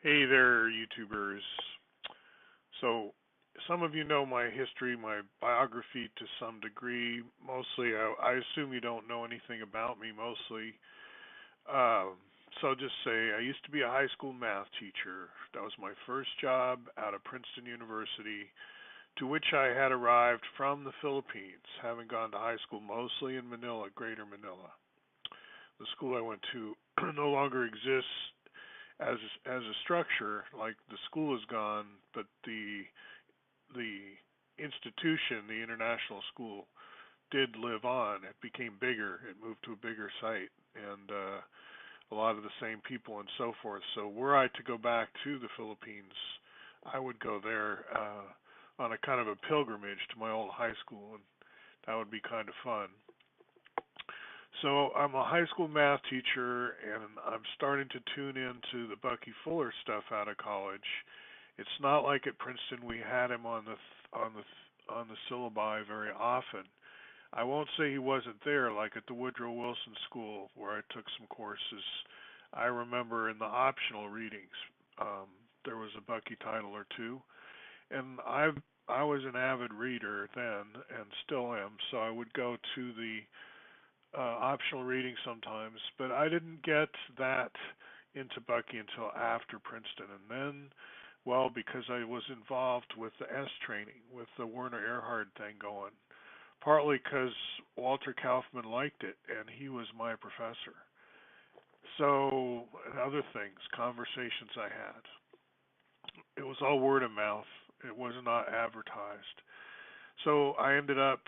Hey there, YouTubers. So, some of you know my history, my biography to some degree. Mostly, I assume you don't know anything about me, mostly. Um, so, just say I used to be a high school math teacher. That was my first job out of Princeton University, to which I had arrived from the Philippines, having gone to high school mostly in Manila, Greater Manila. The school I went to no longer exists as as a structure, like the school is gone, but the institution, the international school, did live on. It became bigger. It moved to a bigger site, and a lot of the same people and so forth. So were I to go back to the Philippines, I would go there on a kind of a pilgrimage to my old high school, and that would be kind of fun. So I'm a high school math teacher, and I'm starting to tune into the Bucky Fuller stuff out of college. It's not like at Princeton we had him on the syllabi very often. I won't say he wasn't there, like at the Woodrow Wilson School where I took some courses. I remember in the optional readings um, there was a Bucky title or two, and I was an avid reader then and still am, so I would go to the optional reading sometimes, but I didn't get that into Bucky until after Princeton. And then, well, because I was involved with the S training, with the Werner Erhard thing going, partly because Walter Kaufman liked it and he was my professor. So, and other things, conversations I had. It was all word of mouth, it was not advertised. So I ended up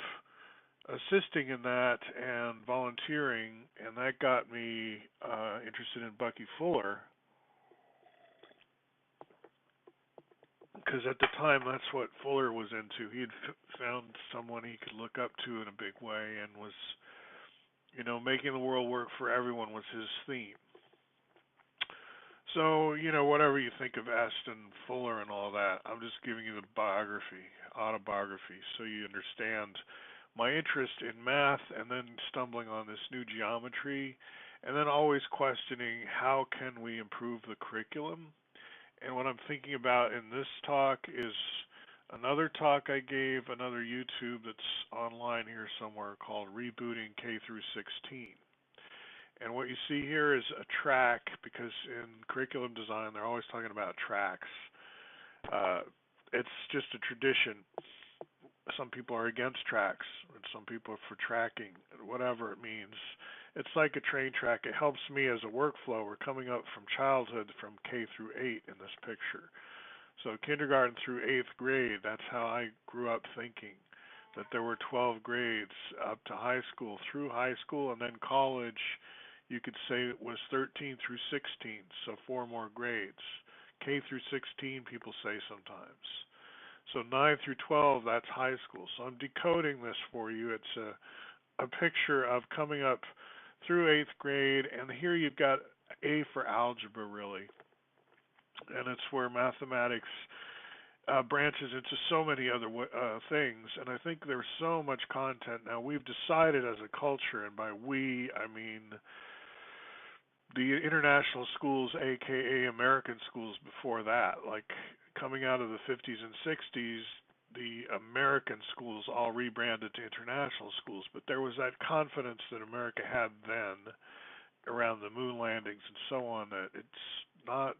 assisting in that and volunteering, and that got me interested in Bucky Fuller because at the time that's what Fuller was into. He had found someone he could look up to in a big way and was, making the world work for everyone was his theme. So, whatever you think of Aston Fuller and all that, I'm just giving you the biography, autobiography, so you understand my interest in math and then stumbling on this new geometry and then always questioning how can we improve the curriculum. And what I'm thinking about in this talk is another talk I gave, another YouTube that's online here somewhere called Rebooting K through 16. And what you see here is a track because in curriculum design they're always talking about tracks. Uh, it's just a tradition. Some people are against tracks, and some people are for tracking, whatever it means. It's like a train track. It helps me as a workflow. We're coming up from childhood from K through 8 in this picture. So kindergarten through 8th grade, that's how I grew up thinking, that there were 12 grades up to high school, through high school, and then college, you could say it was 13 through 16, so 4 more grades. K through 16, people say sometimes. So 9 through 12, that's high school. So I'm decoding this for you. It's a picture of coming up through 8th grade, and here you've got A for algebra, really. And it's where mathematics branches into so many other things. And I think there's so much content now. We've decided as a culture, and by we, I mean the international schools, aka American schools before that, like coming out of the 50s and 60s, the American schools all rebranded to international schools, but there was that confidence that America had then around the moon landings and so on that it's not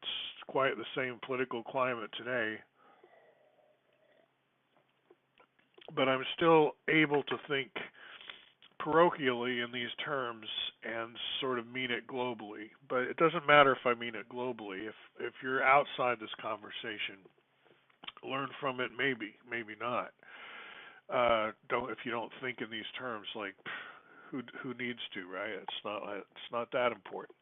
quite the same political climate today, but I'm still able to think parochially in these terms and sort of mean it globally. But it doesn't matter if I mean it globally. If you're outside this conversation, learn from it maybe, maybe not. Don't if you don't think in these terms like who needs to, right? It's not that important.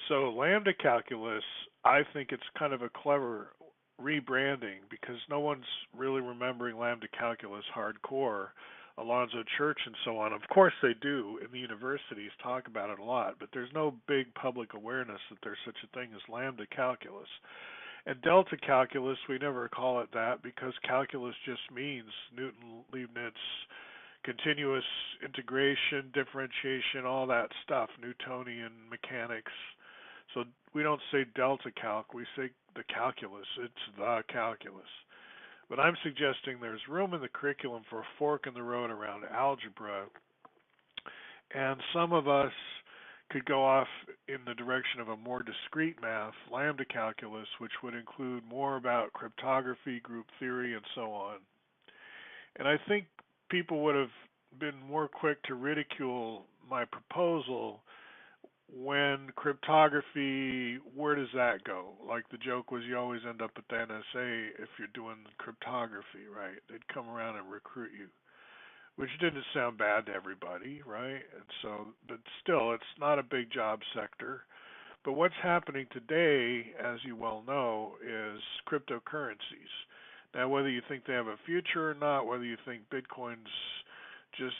So lambda calculus, I think it's kind of a clever rebranding because no one's really remembering lambda calculus hardcore. Alonzo Church and so on. Of course they do in the universities talk about it a lot, but there's no big public awareness that there's such a thing as lambda calculus. And delta calculus, we never call it that because calculus just means Newton-Leibniz continuous integration, differentiation, all that stuff, Newtonian mechanics. So we don't say delta calc, we say the calculus. It's the calculus. But I'm suggesting there's room in the curriculum for a fork in the road around algebra, and some of us could go off in the direction of a more discrete math, lambda calculus, which would include more about cryptography, group theory, and so on. And I think people would have been more quick to ridicule my proposal when cryptography, where does that go? Like the joke was you always end up at the NSA if you're doing cryptography, right? They'd come around and recruit you, which didn't sound bad to everybody, right? And so, but still, it's not a big job sector. But what's happening today, as you well know, is cryptocurrencies. Now, whether you think they have a future or not, whether you think Bitcoin's just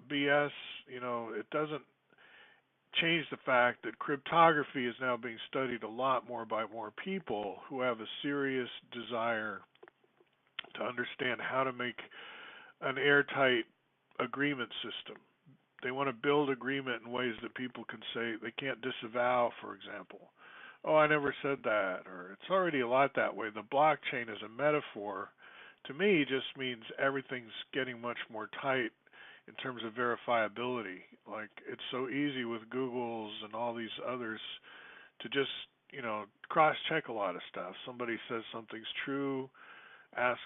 BS, it doesn't change the fact that cryptography is now being studied a lot more by more people who have a serious desire to understand how to make an airtight agreement system. They want to build agreement in ways that people can say they can't disavow, for example. Oh, I never said that, or it's already a lot that way. The blockchain as a metaphor, to me, just means everything's getting much more tight in terms of verifiability. Like, it's so easy with Google's and all these others to just, cross-check a lot of stuff. Somebody says something's true, ask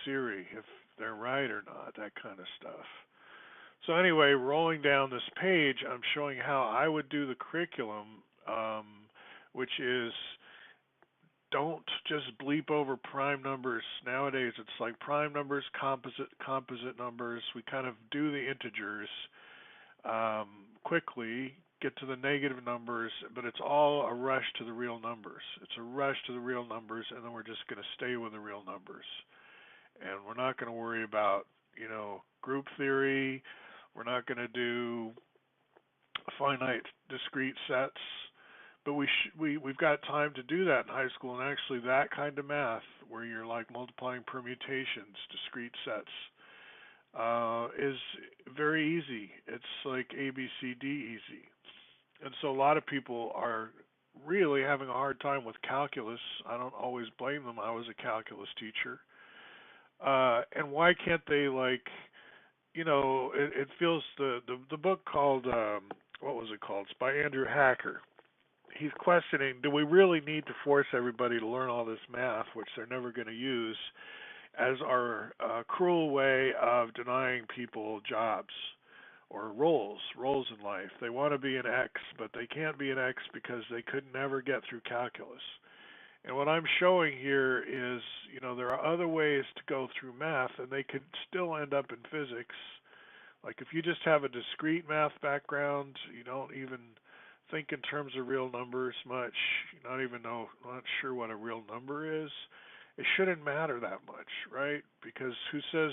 Siri if they're right or not, that kind of stuff. So anyway, rolling down this page, I'm showing how I would do the curriculum, which is don't just bleep over prime numbers. Nowadays, it's like prime numbers, composite numbers. We kind of do the integers quickly, get to the negative numbers, but it's all a rush to the real numbers. It's a rush to the real numbers, and then we're just going to stay with the real numbers. And we're not going to worry about, group theory. We're not going to do finite discrete sets. But we've got time to do that in high school, and actually that kind of math, where you're like multiplying permutations, discrete sets, is very easy. It's like ABCD easy. And so a lot of people are really having a hard time with calculus. I don't always blame them. I was a calculus teacher. And why can't they, it feels the book called, what was it called? It's by Andrew Hacker. He's questioning, do we really need to force everybody to learn all this math, which they're never going to use, as our cruel way of denying people jobs or roles in life? They want to be an X, but they can't be an X because they could never get through calculus. And what I'm showing here is, there are other ways to go through math, and they could still end up in physics. Like if you just have a discrete math background, you don't even think in terms of real numbers much, not sure what a real number is, it shouldn't matter that much, right? Because who says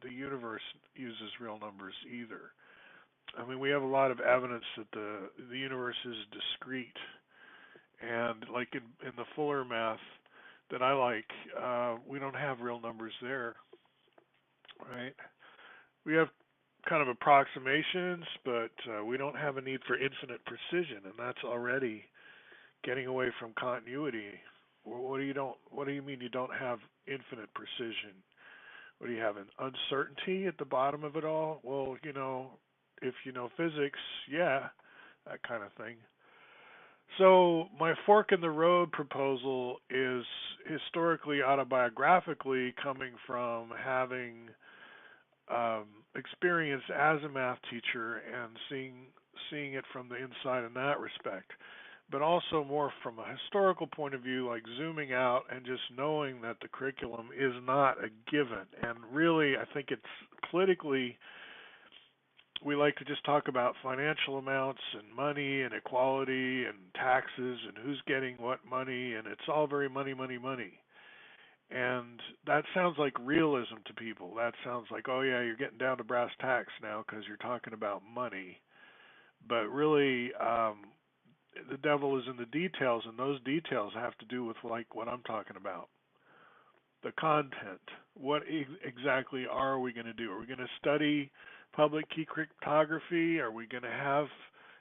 the universe uses real numbers either? I mean, we have a lot of evidence that the universe is discrete. And like in the Fuller math that I like, we don't have real numbers there, right? We have kind of approximations, but we don't have a need for infinite precision, and that's already getting away from continuity. What do you mean you don't have infinite precision? What do you have, an uncertainty at the bottom of it all? Well, if you know physics, yeah, that kind of thing. So my fork in the road proposal is historically, autobiographically, coming from having experience as a math teacher and seeing it from the inside in that respect, but also more from a historical point of view, like zooming out and just knowing that the curriculum is not a given. And really, I think it's politically, we like to just talk about financial amounts and money and equality and taxes and who's getting what money, and it's all very money, money, money. And that sounds like realism to people. That sounds like, oh yeah, you're getting down to brass tacks now because you're talking about money. But really, the devil is in the details, and those details have to do with like what I'm talking about. The content. What exactly are we going to do? Are we going to study public key cryptography? Are we going to have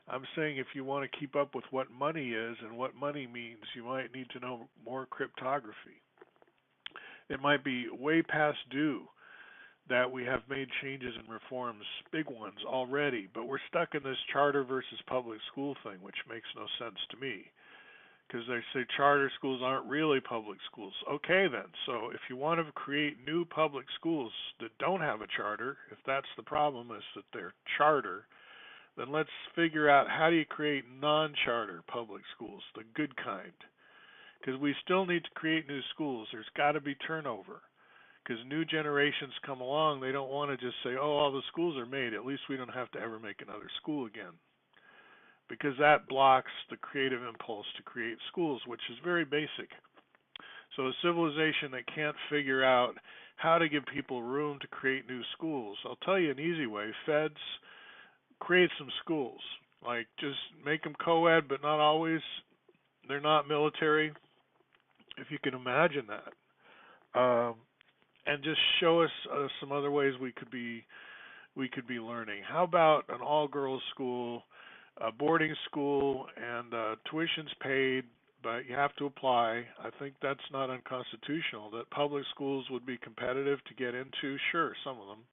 I'm saying if you want to keep up with what money is and what money means, you might need to know more cryptography. It might be way past due that we have made changes and reforms, big ones already, but we're stuck in this charter versus public school thing, which makes no sense to me. Because they say charter schools aren't really public schools. Okay, then. So if you want to create new public schools that don't have a charter, if that's the problem, is that they're charter, then let's figure out how do you create non-charter public schools, the good kind. Because we still need to create new schools. There's got to be turnover. Because new generations come along, they don't want to just say, oh, all the schools are made. At least we don't have to ever make another school again. Because that blocks the creative impulse to create schools, which is very basic. So a civilization that can't figure out how to give people room to create new schools, I'll tell you an easy way. Feds, create some schools. Like, just make them co-ed, but not always. They're not military, if you can imagine that. And just show us some other ways we could be learning. How about an all-girls school, a boarding school, and tuition's paid, but you have to apply? I think that's not unconstitutional. That public schools would be competitive to get into. Sure, some of them.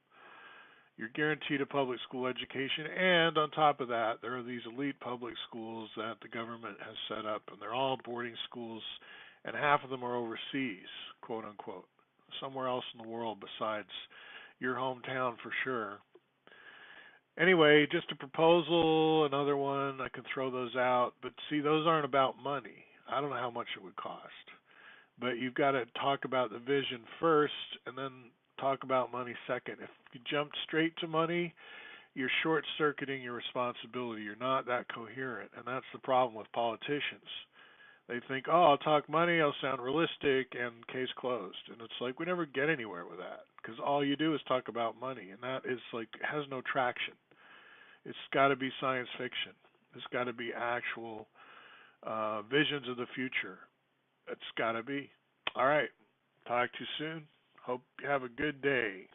You're guaranteed a public school education, and on top of that, there are these elite public schools that the government has set up, and they're all boarding schools, and half of them are overseas, quote unquote, somewhere else in the world besides your hometown for sure. Anyway, just a proposal, another one. I can throw those out, but see, those aren't about money. I don't know how much it would cost, but you've got to talk about the vision first, and then talk about money second. If you jump straight to money, you're short-circuiting your responsibility. You're not that coherent, and that's the problem with politicians. They think, oh, I'll talk money, I'll sound realistic, and case closed. And it's like we never get anywhere with that because all you do is talk about money, and that is like has no traction. It's got to be science fiction. It's got to be actual visions of the future. It's got to be. All right. Talk to you soon. Hope you have a good day.